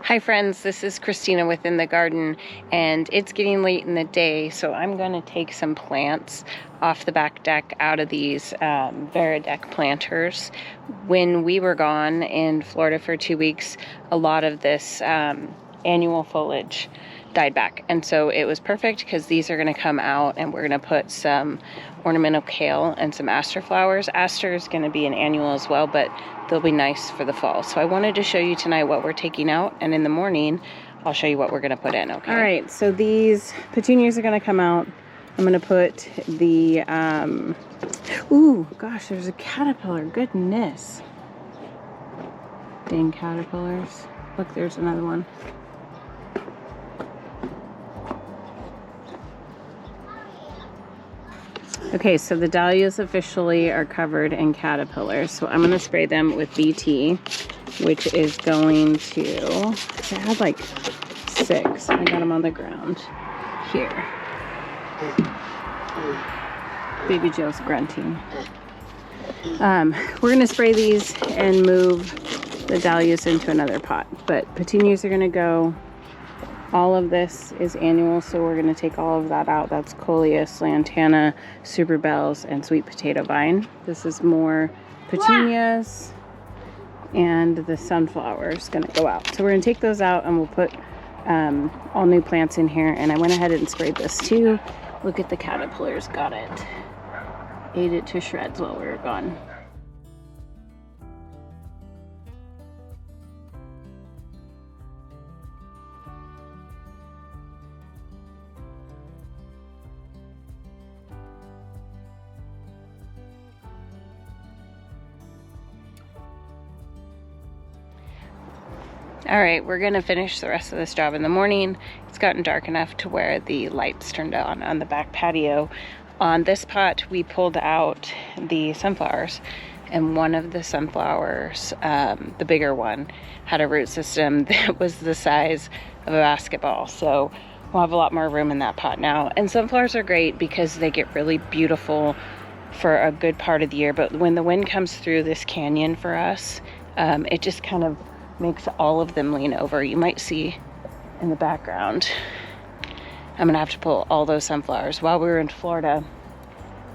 Hi friends, this is Christina Within the Garden, and it's getting late in the day, so I'm going to take some plants off the back deck out of these Veradek planters. When we were gone in Florida for 2 weeks, a lot of this annual foliage died back, and so it was perfect because these are going to come out, and we're going to put some ornamental kale and some aster flowers. Aster is going to be an annual as well, but they'll be nice for the fall. So I wanted to show you tonight what we're taking out, and in the morning I'll show you what we're going to put in. Okay. All right, so these petunias are going to come out. I'm going to put the ooh gosh, there's a caterpillar. Goodness, dang caterpillars. Look, there's another one. Okay, so the dahlias officially are covered in caterpillars. So I'm going to spray them with BT, which is going to, I had like 6. I got them on the ground here. Baby Joe's grunting. We're going to spray these and move the dahlias into another pot. But petunias are going to go. All of this is annual, so we're going to take all of that out. That's Coleus, Lantana, Super Bells, and Sweet Potato Vine. This is more petunias, and the sunflower is going to go out. So we're going to take those out, and we'll put all new plants in here. And I went ahead and sprayed this too. Look at the caterpillars, got it. Ate it to shreds while we were gone. All right, we're gonna finish the rest of this job in the morning. It's gotten dark enough to where the lights turned on the back patio. On this pot, we pulled out the sunflowers, and one of the sunflowers, the bigger one, had a root system that was the size of a basketball. So we'll have a lot more room in that pot now. And sunflowers are great because they get really beautiful for a good part of the year. But when the wind comes through this canyon for us, it just kind of makes all of them lean over. You might see in the background. I'm gonna have to pull all those sunflowers. While we were in Florida,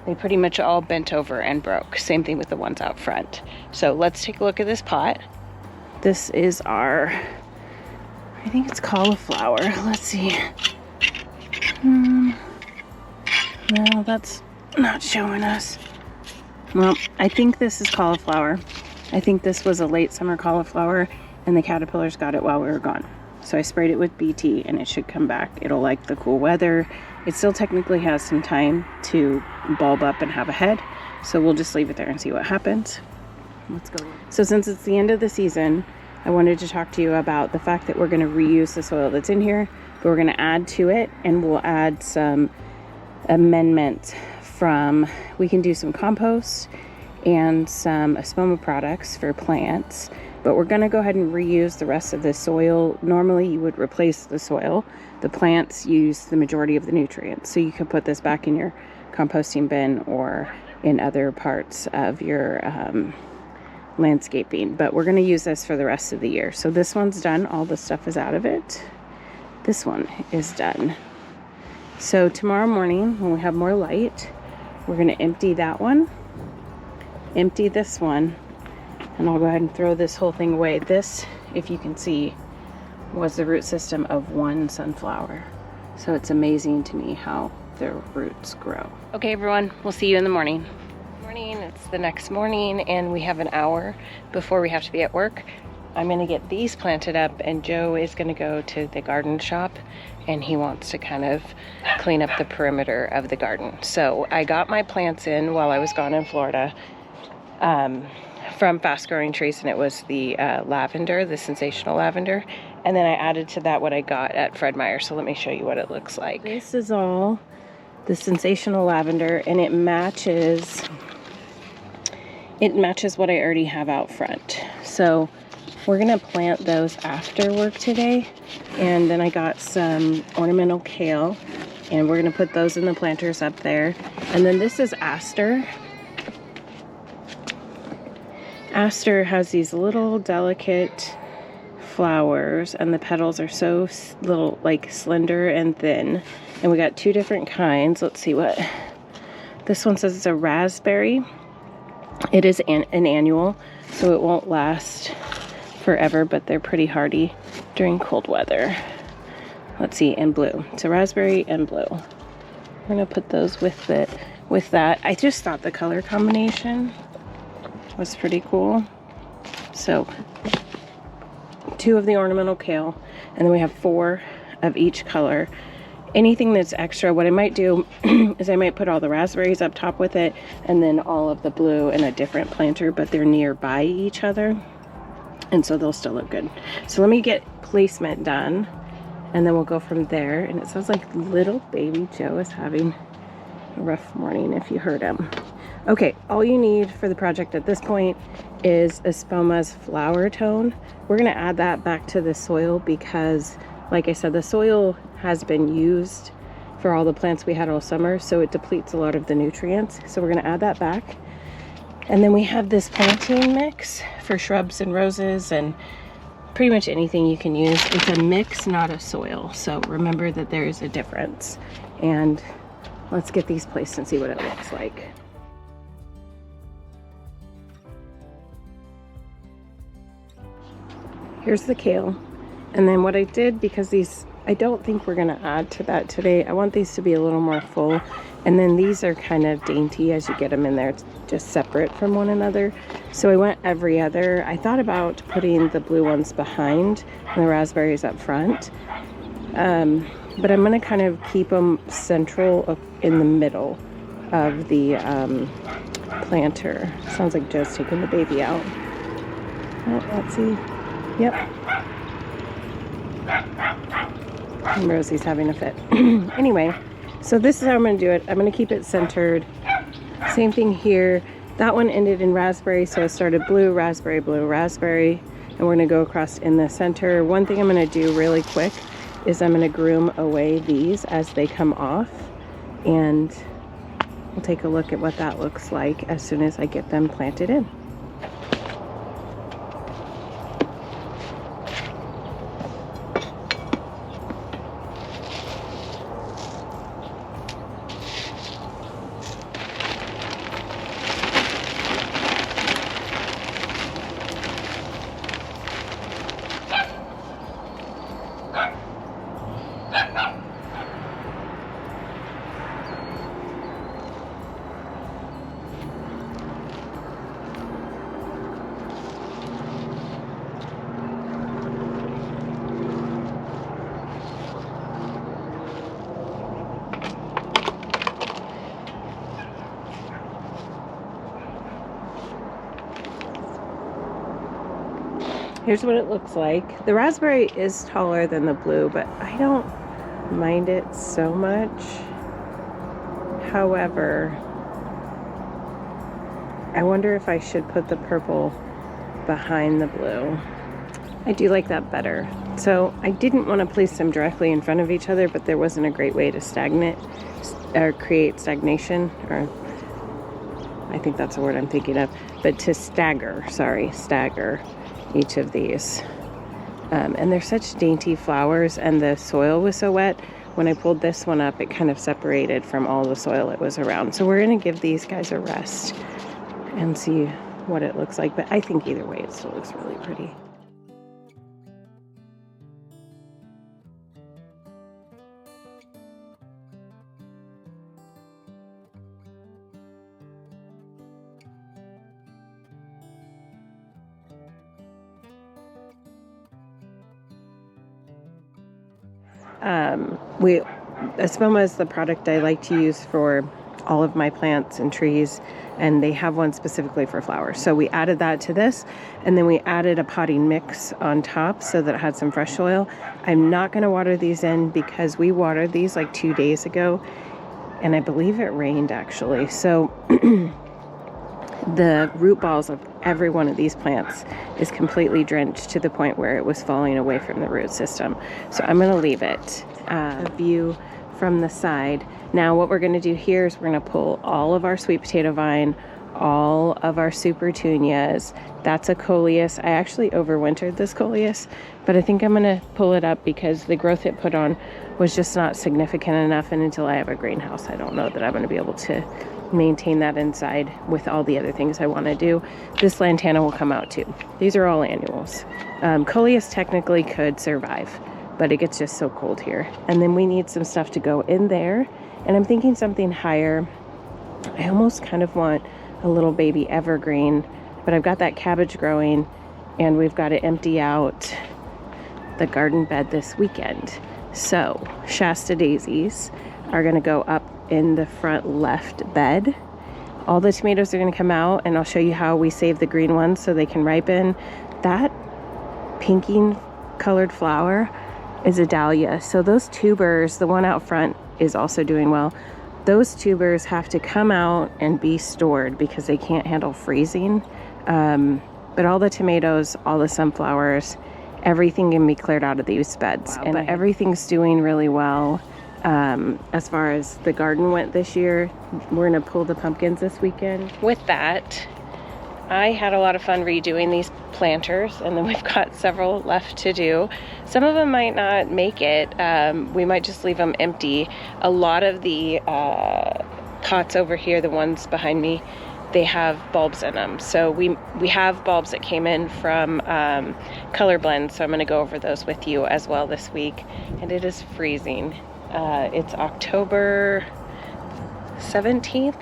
they pretty much all bent over and broke. Same thing with the ones out front. So let's take a look at this pot. This is our, I think it's cauliflower. Let's see. No, that's not showing us. Well, I think this is cauliflower. I think this was a late summer cauliflower, and the caterpillars got it while we were gone. So I sprayed it with BT, and it should come back. It'll like the cool weather. It still technically has some time to bulb up and have a head, so we'll just leave it there and see what happens. Let's go. So since it's the end of the season, I wanted to talk to you about the fact that we're going to reuse the soil that's in here, but we're going to add to it, and we'll add some amendments from, we can do some compost and some Espoma products for plants, but we're going to go ahead and reuse the rest of the soil. Normally you would replace the soil. The plants use the majority of the nutrients, so you can put this back in your composting bin or in other parts of your landscaping, but we're going to use this for the rest of the year. So this one's done. All the stuff is out of it. This one is done. So tomorrow morning when we have more light, we're going to empty that one, empty this one, and I'll go ahead and throw this whole thing away. This, if you can see, was the root system of one sunflower. So it's amazing to me how their roots grow. Okay everyone, we'll see you in the morning. Morning, it's the next morning, and we have an hour before we have to be at work. I'm gonna get these planted up, and Joe is gonna go to the garden shop, and he wants to kind of clean up the perimeter of the garden. So I got my plants in while I was gone in Florida from Fast Growing Trees, and it was the lavender, the sensational lavender, and then I added to that what I got at Fred Meyer. So let me show you what it looks like. This is all the sensational lavender, and it matches what I already have out front. So we're gonna plant those after work today, and then I got some ornamental kale, and we're gonna put those in the planters up there. And then this is aster. Aster has these little delicate flowers, and the petals are so little, like slender and thin. And we got 2 different kinds. Let's see what this one says. It's a raspberry. It is an annual, so it won't last forever, but they're pretty hardy during cold weather. Let's see, and blue. So raspberry and blue. We're gonna put those with it. With that, I just thought the color combination was pretty cool. So 2 of the ornamental kale, and then we have 4 of each color. Anything that's extra, what I might do is I might put all the raspberries up top with it, and then all of the blue in a different planter, but they're nearby each other, and so they'll still look good. So let me get placement done, and then we'll go from there. And it sounds like little baby Joe is having a rough morning, if you heard him. Okay, all you need for the project at this point is Espoma's flower tone. We're gonna add that back to the soil because, like I said, the soil has been used for all the plants we had all summer, so it depletes a lot of the nutrients. So we're gonna add that back. And then we have this planting mix for shrubs and roses and pretty much anything you can use. It's a mix, not a soil. So remember that there is a difference. And let's get these placed and see what it looks like. Here's the kale. And then what I did, because these, I don't think we're gonna add to that today. I want these to be a little more full. And then these are kind of dainty as you get them in there. It's just separate from one another. So I went every other. I thought about putting the blue ones behind and the raspberries up front. But I'm gonna kind of keep them central in the middle of the planter. Sounds like Joe's taking the baby out. Oh, let's see. Yep. And Rosie's having a fit. Anyway, so this is how I'm going to do it. I'm going to keep it centered. Same thing here. That one ended in raspberry, so I started blue, raspberry, blue, raspberry. And we're going to go across in the center. One thing I'm going to do really quick is I'm going to groom away these as they come off. And we'll take a look at what that looks like as soon as I get them planted in. Here's what it looks like. The raspberry is taller than the blue, but I don't mind it so much. However, I wonder if I should put the purple behind the blue. I do like that better. So I didn't want to place them directly in front of each other, but there wasn't a great way to stagnate or create stagnation, or I think that's the word I'm thinking of, but to stagger each of these. And they're such dainty flowers, and the soil was so wet. When I pulled this one up, it kind of separated from all the soil it was around. So we're gonna give these guys a rest and see what it looks like. But I think either way, it still looks really pretty. Espoma is the product I like to use for all of my plants and trees, and they have one specifically for flowers. So we added that to this, and then we added a potting mix on top so that it had some fresh soil. I'm not going to water these in because we watered these like 2 days ago, and I believe it rained actually. So the root balls of every one of these plants is completely drenched to the point where it was falling away from the root system. So I'm going to leave it a view from the side. Now what we're going to do here is we're going to pull all of our sweet potato vine, all of our super petunias. That's a coleus. I actually overwintered this coleus, but I think I'm going to pull it up because the growth it put on was just not significant enough. And until I have a greenhouse, I don't know that I'm going to be able to maintain that inside with all the other things I want to do. This lantana will come out too. These are all annuals. Coleus technically could survive, but it gets just so cold here. And then we need some stuff to go in there. And I'm thinking something higher. I almost kind of want a little baby evergreen, but I've got that cabbage growing and we've got to empty out the garden bed this weekend. So Shasta daisies are going to go up in the front left bed. All the tomatoes are going to come out, and I'll show you how we save the green ones so they can ripen. That pinking colored flower is a dahlia. So those tubers, the one out front is also doing well. Those tubers have to come out and be stored because they can't handle freezing. But all the tomatoes, all the sunflowers, everything can be cleared out of these beds. Wow, and everything's doing really well. As far as the garden went this year, we're gonna pull the pumpkins this weekend. With that, I had a lot of fun redoing these planters, and then we've got several left to do. Some of them might not make it. We might just leave them empty. A lot of the cots over here, the ones behind me, they have bulbs in them. So we have bulbs that came in from Color Blend, so I'm gonna go over those with you as well this week. And it is freezing. It's October 17th.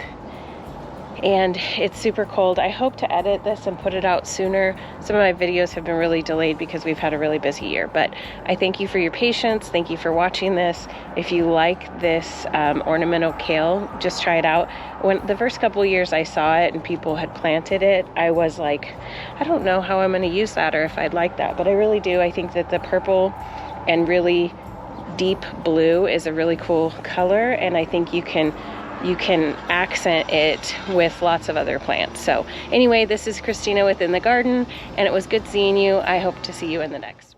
And it's super cold. I hope to edit this and put it out sooner. Some of my videos have been really delayed because we've had a really busy year, but I thank you for your patience. Thank you for watching this. If you like this ornamental kale, just try it out. When the first couple of years I saw it and people had planted it, I was like, I don't know how I'm going to use that or if I'd like that, but I really do. I think that the purple and really deep blue is a really cool color, and I think you can accent it with lots of other plants. So anyway, this is Christina Within the Garden, and it was good seeing you. I hope to see you in the next.